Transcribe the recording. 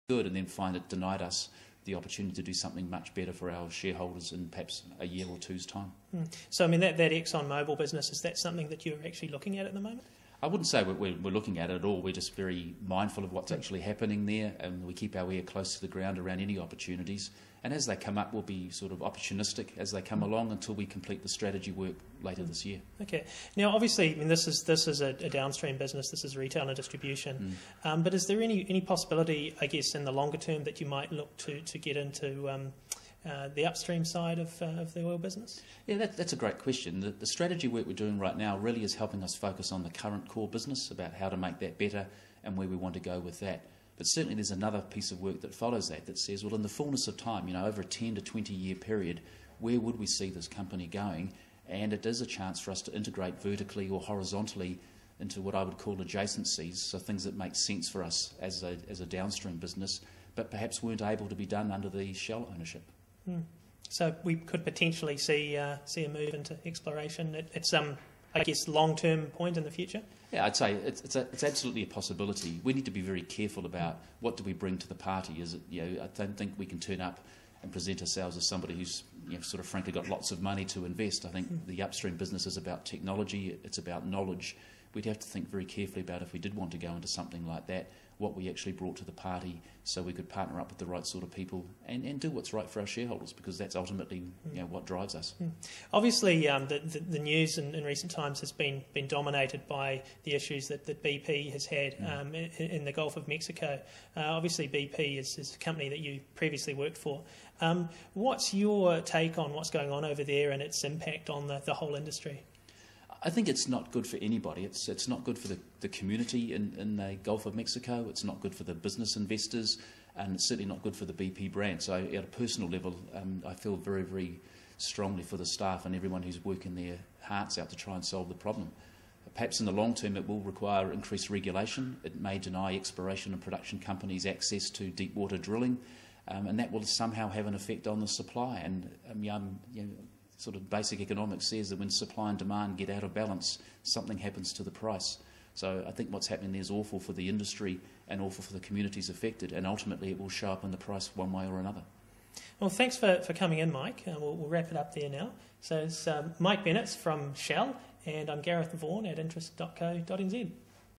good, and then find it denied us the opportunity to do something much better for our shareholders in perhaps a year or two's time. So, I mean, that ExxonMobil business, is that something that you're actually looking at the moment? I wouldn't say we're looking at it at all. We're just very mindful of what's actually happening there, and we keep our ear close to the ground around any opportunities. And as they come up, we'll be sort of opportunistic as they come along until we complete the strategy work later this year. Okay. Now, obviously, I mean, this is a downstream business. This is retail and distribution. But is there any possibility, I guess, in the longer term that you might look to get into the upstream side of the oil business? Yeah, that's a great question. The strategy work we're doing right now really is helping us focus on the current core business, about how to make that better and where we want to go with that. But certainly there's another piece of work that follows that says, well, in the fullness of time, over a 10 to 20 year period, where would we see this company going? And it is a chance for us to integrate vertically or horizontally into what I would call adjacencies, so things that make sense for us as a downstream business, but perhaps weren't able to be done under the Shell ownership. So we could potentially see a move into exploration at some, I guess, long-term point in the future? Yeah, I'd say it's absolutely a possibility. We need to be very careful about what do we bring to the party. Is it, I don't think we can turn up and present ourselves as somebody who's sort of frankly got lots of money to invest. I think the upstream business is about technology, it's about knowledge. We'd have to think very carefully about, if we did want to go into something like that, what we actually brought to the party, so we could partner up with the right sort of people and do what's right for our shareholders, because that's ultimately what drives us. Obviously, the news in recent times has been dominated by the issues that BP has had in the Gulf of Mexico. Obviously, BP is a company that you previously worked for. What's your take on what's going on over there and its impact on the whole industry? I think it's not good for anybody. It's not good for the community in the Gulf of Mexico. It's not good for the business investors, and it's certainly not good for the BP brand. So at a personal level, I feel very, very strongly for the staff and everyone who's working their hearts out to try and solve the problem. Perhaps in the long term it will require increased regulation. It may deny exploration and production companies access to deep water drilling, and that will somehow have an effect on the supply. And sort of basic economics says that when supply and demand get out of balance, something happens to the price. So I think what's happening there is awful for the industry and awful for the communities affected, and ultimately it will show up in the price one way or another. Well, thanks for coming in, Mike. We'll wrap it up there now. So it's Mike Bennetts from Shell, and I'm Gareth Vaughan at interest.co.nz.